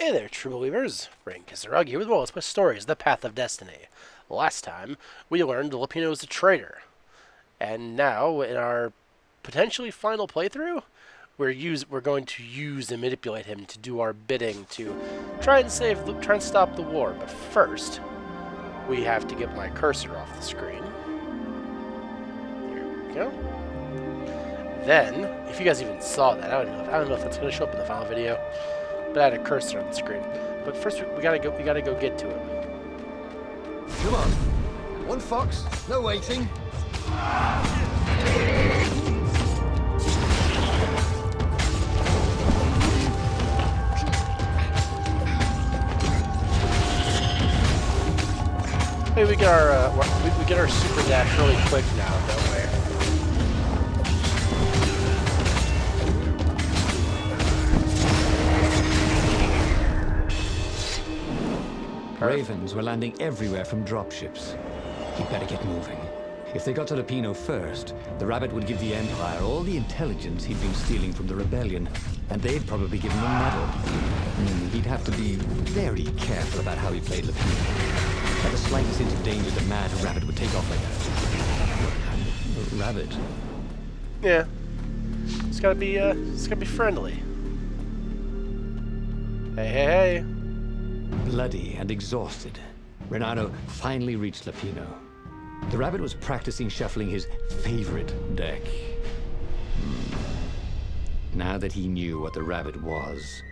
Hey there, true believers. Rain Kisserug here with more Let's Play Stories, The Path of Destiny. Last time, we learned Lapino is a traitor. And now, in our potentially final playthrough, we're going to use and manipulate him to do our bidding to try and stop the war. But first, we have to get my cursor off the screen. There we go. Then, if you guys even saw that, I don't know if that's going to show up in the final video. But I had a cursor on the screen. But first, we gotta go get to him. Come on. One fox, no waiting. Hey, we get our super dash really quick now, don't we? Ravens were landing everywhere from dropships. He'd better get moving. If they got to Lapino first, the rabbit would give the Empire all the intelligence he'd been stealing from the rebellion, and they'd probably give him a medal. He'd have to be very careful about how he played Lapino. At the slightest hint of danger, the mad rabbit would take off like a rabbit. Yeah, it's gotta be friendly. Hey. Bloody and exhausted, Renato finally reached Lapino. The rabbit was practicing shuffling his favorite deck. Now that he knew what the rabbit was,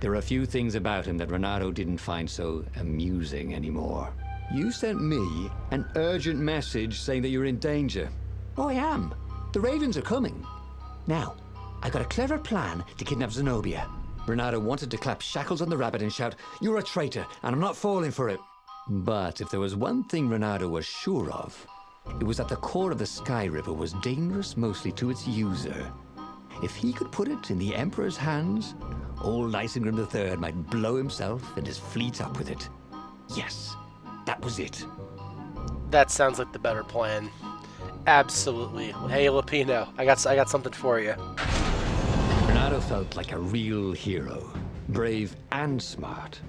there were a few things about him that Renato didn't find so amusing anymore. You sent me an urgent message saying that you're in danger. Oh, I am. The Ravens are coming. Now, I got a clever plan to kidnap Zenobia. Renato wanted to clap shackles on the rabbit and shout, "You're a traitor, and I'm not falling for it." But if there was one thing Renato was sure of, it was that the core of the Sky River was dangerous mostly to its user. If he could put it in the Emperor's hands, old Isengrim III might blow himself and his fleet up with it. Yes, that was it. That sounds like the better plan. Absolutely. Hey, Lapino, I got something for you. Renato felt like a real hero, brave and smart.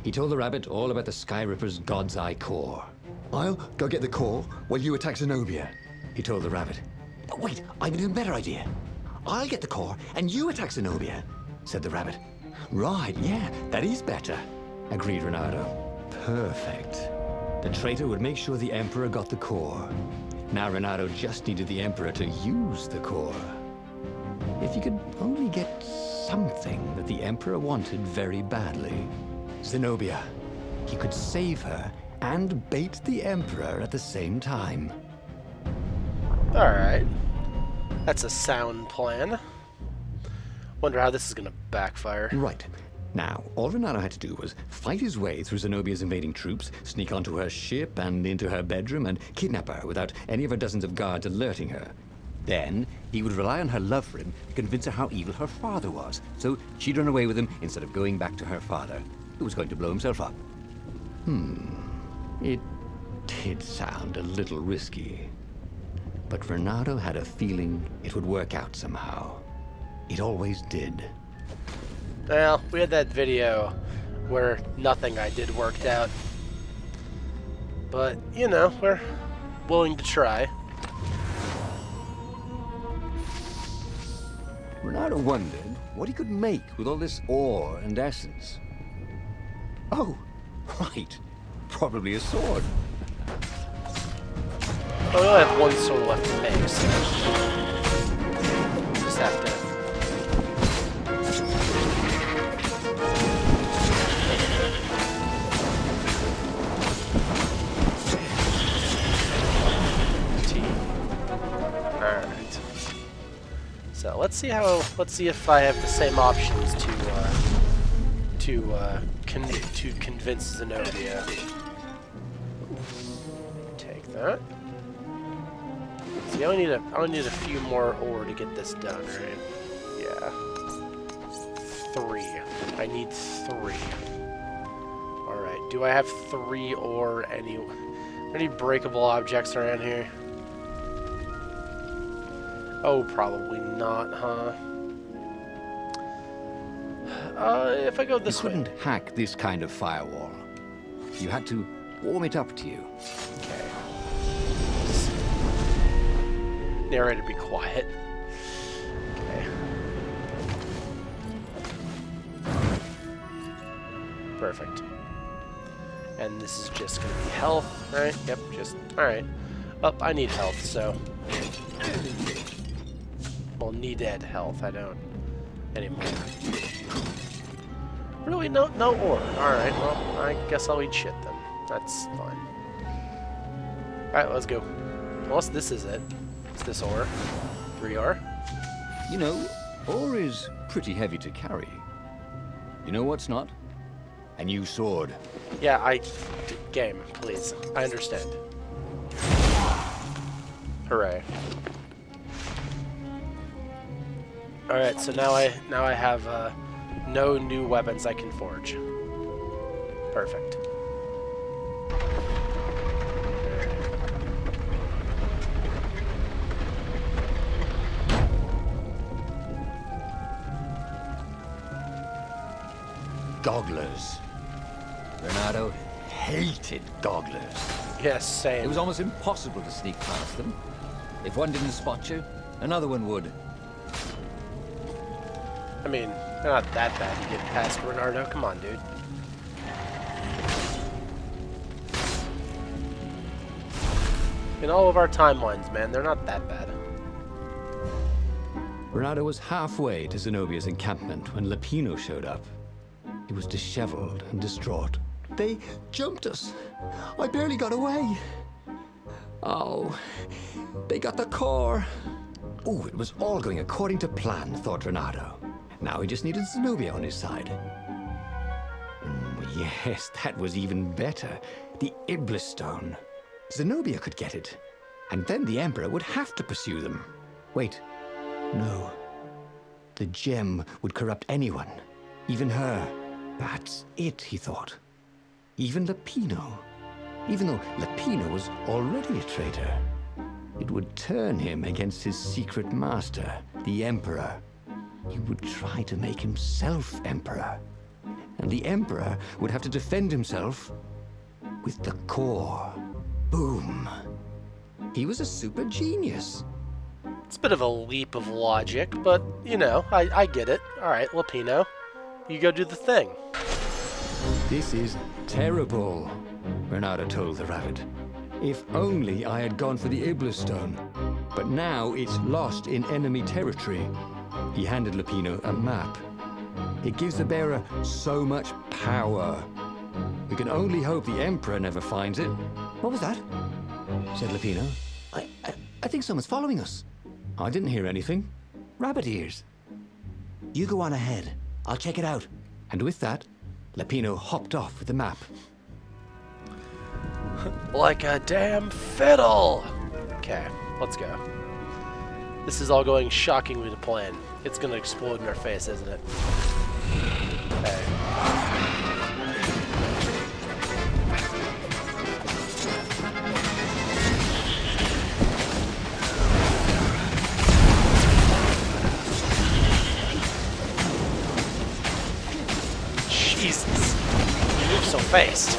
He told the rabbit all about the Sky Ripper's God's Eye core. I'll go get the core while you attack Zenobia. He told the rabbit. But wait, I have an even better idea. I'll get the core and you attack Zenobia, said the rabbit. Right, yeah, that is better, agreed Renato. Perfect. The traitor would make sure the Emperor got the core. Now Renato just needed the Emperor to use the core. If he could only get something that the Emperor wanted very badly. Zenobia. He could save her and bait the Emperor at the same time. Alright. That's a sound plan. Wonder how this is gonna backfire. Right. Now, all Renato had to do was fight his way through Zenobia's invading troops, sneak onto her ship and into her bedroom, and kidnap her without any of her dozens of guards alerting her. Then, he would rely on her love for him to convince her how evil her father was, so she'd run away with him instead of going back to her father, who was going to blow himself up. It did sound a little risky. But Renato had a feeling it would work out somehow. It always did. Well, we had that video where nothing I did worked out. But, you know, we're willing to try. Renato wondered what he could make with all this ore and essence. Oh, right. Probably a sword. Oh, we only have one sword left to make, so just have to. Alright. So let's see if I have the same options to convince Zenobia. Take that. See, I only need a few more ore to get this done, right? Yeah. 3. I need 3. Alright, do I have 3 ore any breakable objects around here? Oh, probably not, huh? If I go You this way. couldn't hack this kind of firewall. You had to warm it up to you. Okay. Narrator, be quiet. Okay. Perfect. And this is just gonna be health, right? Yep, just... Alright. Oh, I need health, so... Well, needed health, I don't... anymore. Really? No ore. Alright, well, I guess I'll eat shit then. That's fine. Alright, let's go. Unless this is it. It's this ore. 3 ore. You know, ore is pretty heavy to carry. You know what's not? A new sword. Yeah, game, please. I understand. Hooray. Alright, so now I have no new weapons I can forge. Perfect. Gogglers. Renato hated gogglers. Yes, same. It was almost impossible to sneak past them. If one didn't spot you, another one would. I mean, they're not that bad to get past Renardo. Come on, dude. In all of our timelines, man, they're not that bad. Renato was halfway to Zenobia's encampment when Lapino showed up. He was disheveled and distraught. They jumped us. I barely got away. Oh, they got the core. Oh, it was all going according to plan, thought Renato. Now he just needed Zenobia on his side. Yes, that was even better. The Iblis Stone. Zenobia could get it. And then the Emperor would have to pursue them. Wait. No. The gem would corrupt anyone. Even her. That's it, he thought. Even Lapino. Even though Lapino was already a traitor. It would turn him against his secret master, the Emperor. He would try to make himself Emperor. And the Emperor would have to defend himself with the core. Boom. He was a super genius. It's a bit of a leap of logic, but, you know, I get it. Alright, Lapino, you go do the thing. This is terrible, Renato told the rabbit. If only I had gone for the Iblis Stone. But now it's lost in enemy territory. He handed Lapino a map. It gives the bearer so much power. We can only hope the Emperor never finds it. What was that? Said Lapino. I think someone's following us. I didn't hear anything. Rabbit ears. You go on ahead. I'll check it out. And with that, Lapino hopped off with the map. Like a damn fiddle! Okay, let's go. This is all going shockingly to plan. It's gonna explode in our face, isn't it? Okay. Jesus. You move so fast.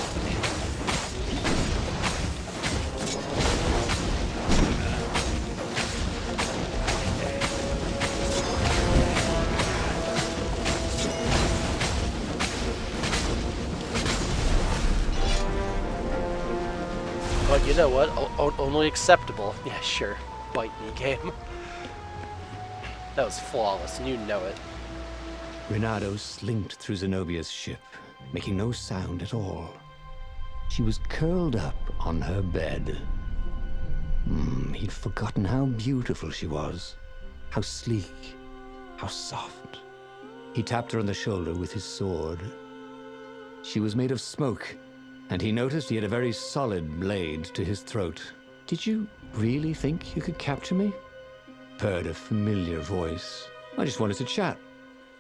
But you know what? Only acceptable. Yeah, sure. Bite me, game. That was flawless, and you know it. Renato slinked through Zenobia's ship, making no sound at all. She was curled up on her bed. He'd forgotten how beautiful she was, how sleek, how soft. He tapped her on the shoulder with his sword. She was made of smoke, and he noticed he had a very solid blade to his throat. Did you really think you could capture me? Purred a familiar voice. I just wanted to chat,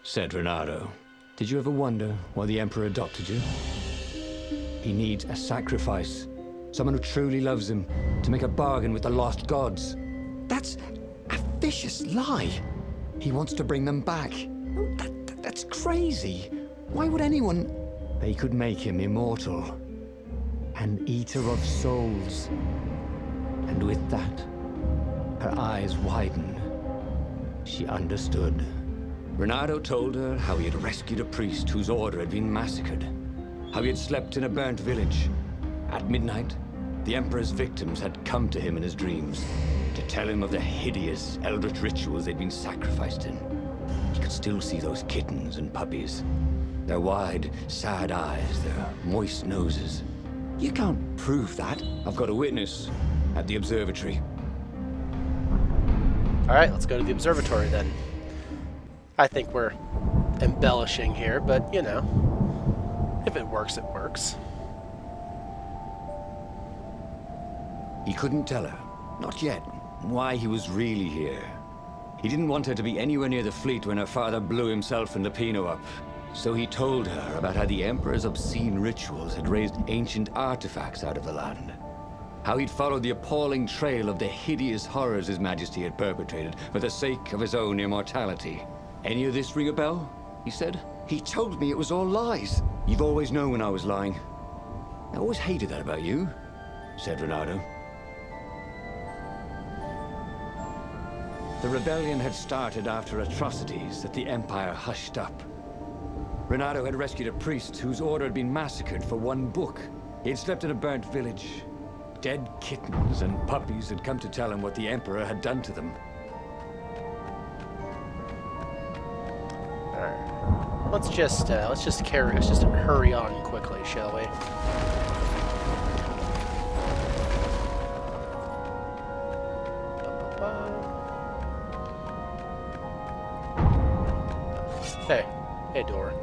said Renato. Did you ever wonder why the Emperor adopted you? He needs a sacrifice. Someone who truly loves him, to make a bargain with the lost gods. That's a vicious lie. He wants to bring them back. That's crazy. Why would anyone... They could make him immortal. An eater of souls. And with that, her eyes widened. She understood. Renato told her how he had rescued a priest whose order had been massacred. How he had slept in a burnt village. At midnight, the Emperor's victims had come to him in his dreams to tell him of the hideous eldritch rituals they'd been sacrificed in. He could still see those kittens and puppies. Their wide, sad eyes, their moist noses. You can't prove that. I've got a witness at the observatory. Alright, let's go to the observatory then. I think we're embellishing here, but, you know, if it works, it works. He couldn't tell her, not yet, why he was really here. He didn't want her to be anywhere near the fleet when her father blew himself and Lapino up. So he told her about how the Emperor's obscene rituals had raised ancient artifacts out of the land. How he'd followed the appalling trail of the hideous horrors His Majesty had perpetrated for the sake of his own immortality. Any of this ring a bell? He said. He told me it was all lies. You've always known when I was lying. I always hated that about you, said Renato. The rebellion had started after atrocities that the Empire hushed up. Renato had rescued a priest whose order had been massacred for one book. He had slept in a burnt village. Dead kittens and puppies had come to tell him what the Emperor had done to them. Alright. Let's just hurry on quickly, shall we? Hey. Hey, door.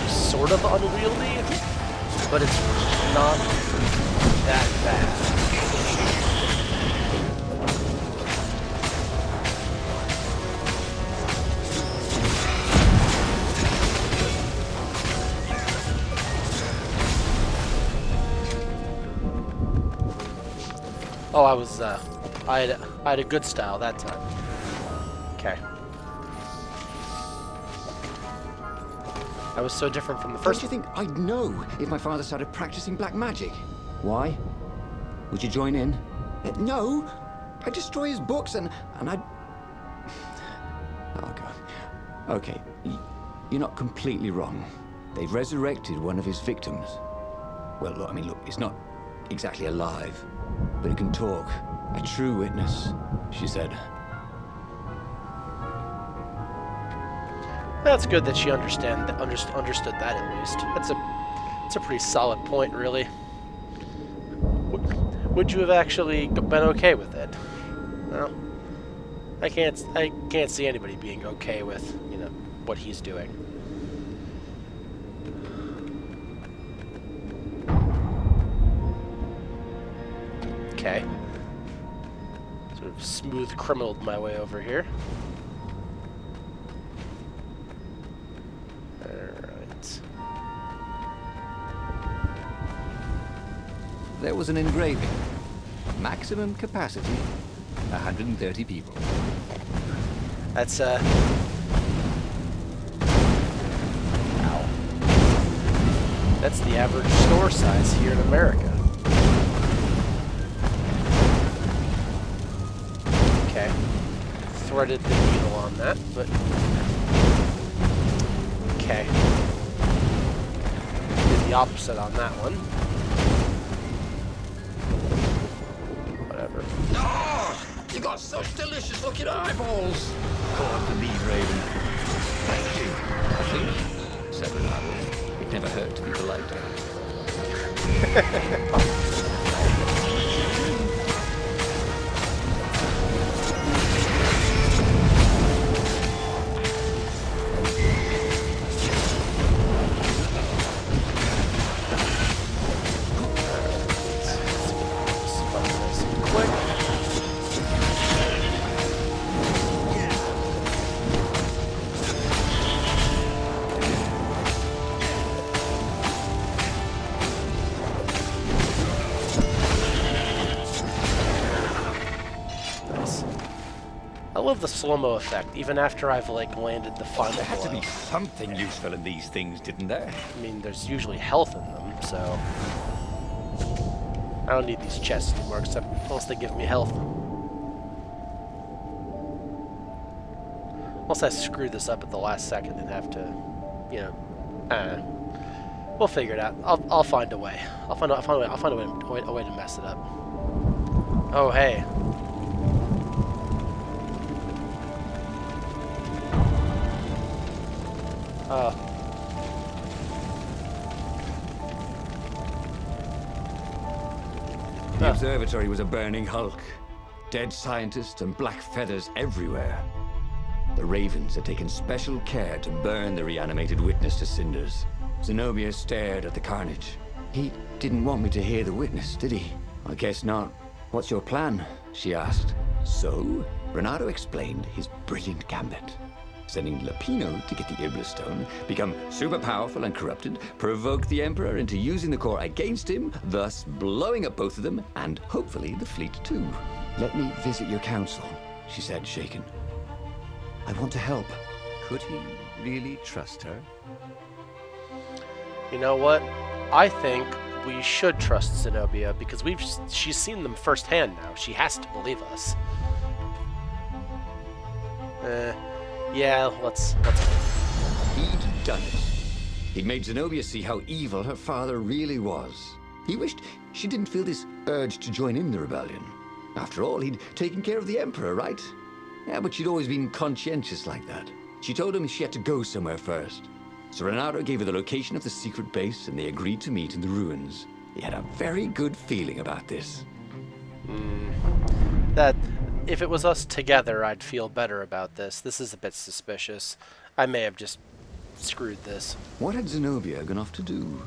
Sort of unwieldy, but it's not that bad. Oh, I had a good style that time. Okay. I was so different from the first. Don't you think I'd know if my father started practicing black magic? Why? Would you join in? No. I'd destroy his books and I'd... Oh, God. Okay, you're not completely wrong. They've resurrected one of his victims. Well, look, I mean, look, it's not exactly alive, but it can talk. A true witness, she said. That's good that she understood that at least. That's a pretty solid point, really. Would you have actually been okay with it? Well, I can't see anybody being okay with, you know, what he's doing. Okay. Sort of smooth criminaled my way over here. There was an engraving. Maximum capacity, 130 people. That's, Ow. That's the average store size here in America. Okay. Threaded the needle on that, but... Okay. Did the opposite on that one. Whatever. Oh, you got such delicious looking eyeballs. Caught the lead, Raven. Thank you. I think, said Renato. It never hurt to be polite. love the slow-mo effect, even after I've, like, landed the final There had to blow. be something useful in these things, didn't there? I mean, there's usually health in them, so... I don't need these chests anymore, except unless they give me health. Unless I screw this up at the last second and have to, you know, we'll figure it out. I'll find a way. I'll find a way to mess it up. Oh hey. The observatory was a burning hulk. Dead scientists and black feathers everywhere. The Ravens had taken special care to burn the reanimated witness to cinders. Zenobia stared at the carnage. He didn't want me to hear the witness, did he? I guess not. What's your plan? She asked. So, Renato explained his brilliant gambit. Sending Lapino to get the Iblis Stone, become super powerful and corrupted, provoke the Emperor into using the core against him, thus blowing up both of them, and hopefully the fleet too. Let me visit your council, she said, shaken. I want to help. Could he really trust her? You know what? I think we should trust Zenobia because she's seen them firsthand now. She has to believe us. Yeah, let's He'd done it. He'd made Zenobia see how evil her father really was. He wished she didn't feel this urge to join in the rebellion. After all, he'd taken care of the Emperor, right? Yeah, but she'd always been conscientious like that. She told him she had to go somewhere first. So Renato gave her the location of the secret base, and they agreed to meet in the ruins. He had a very good feeling about this. That if it was us together, I'd feel better about this. This is a bit suspicious. I may have just screwed this. What had Zenobia gone off to do?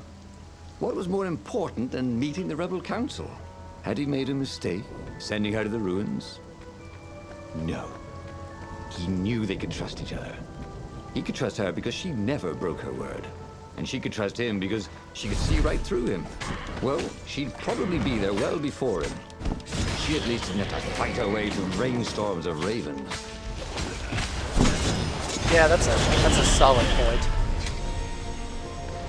What was more important than meeting the rebel council? Had he made a mistake, sending her to the ruins? No. He knew they could trust each other. He could trust her because she never broke her word. And she could trust him because she could see right through him. Well, she'd probably be there well before him. She at least didn't have to fight her way through rainstorms of ravens. Yeah, that's a solid point.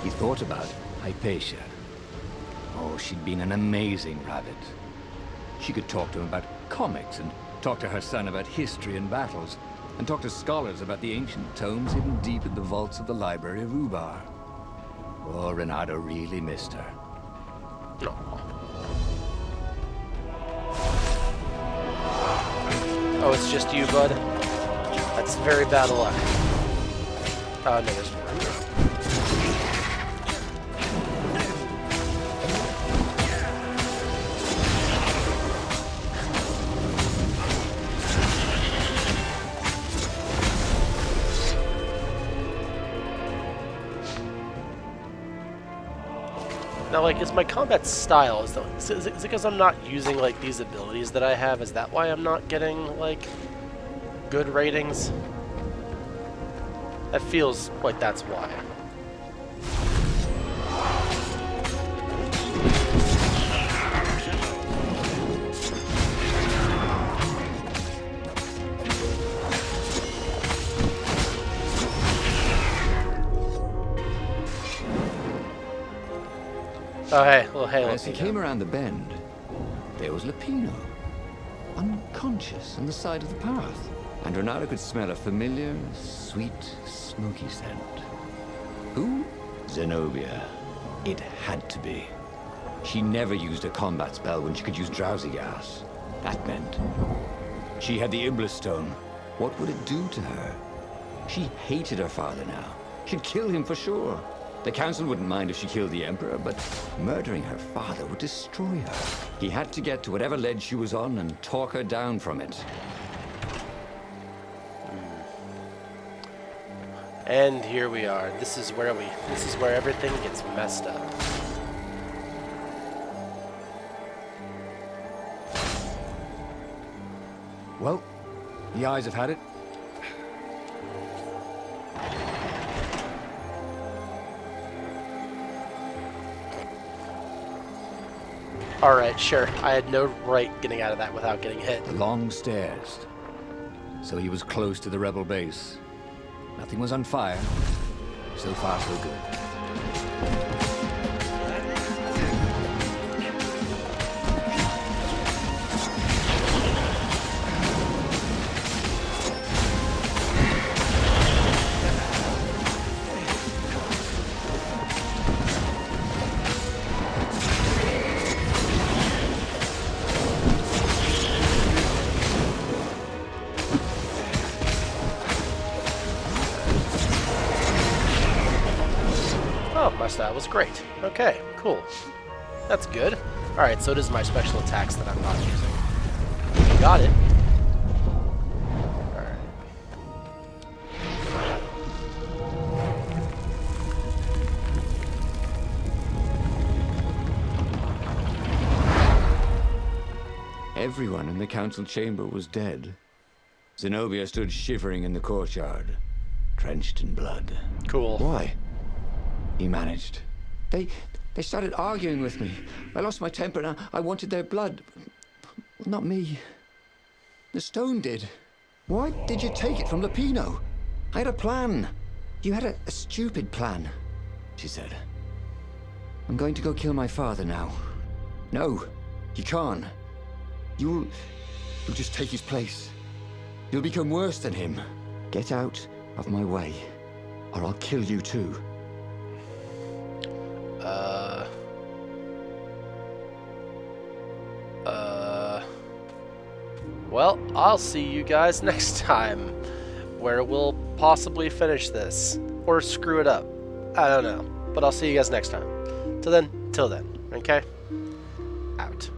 He thought about Hypatia. Oh, she'd been an amazing rabbit. She could talk to him about comics, and talk to her son about history and battles, and talk to scholars about the ancient tomes hidden deep in the vaults of the Library of Ubar. Oh, Renato really missed her. Oh, it's just you, bud? That's very bad luck. Oh, no, there's more. Now, like, is my combat style, is it because I'm not using, like, these abilities that I have? Is that why I'm not getting, like, good ratings? That feels like that's why. Oh, hey, little Halo. As he came around the bend, there was Lapino, unconscious on the side of the path. And Renato could smell a familiar, sweet, smoky scent. Who? Zenobia. It had to be. She never used a combat spell when she could use drowsy gas. That meant she had the Iblis Stone. What would it do to her? She hated her father now. She'd kill him for sure. The council wouldn't mind if she killed the Emperor, but murdering her father would destroy her. He had to get to whatever ledge she was on and talk her down from it. And here we are. This is where everything gets messed up. Well, the eyes have had it. Alright, sure. I had no right getting out of that without getting hit. The long stairs. so he was close to the rebel base. Nothing was on fire. So far, so good. Oh, my style was great. Okay, cool. That's good. Alright, so it is my special attacks that I'm not using. Got it. Alright. Everyone in the council chamber was dead. Zenobia stood shivering in the courtyard, drenched in blood. Cool. Why? He managed. They started arguing with me. I lost my temper and I wanted their blood. Not me. The stone did. Why did you take it from Lapino? I had a plan. You had a stupid plan, she said. I'm going to go kill my father now. No, you can't. You'll just take his place. You'll become worse than him. Get out of my way, or I'll kill you too. Well, I'll see you guys next time, where we'll possibly finish this, or screw it up. I don't know, but I'll see you guys next time. Till then, okay? Out.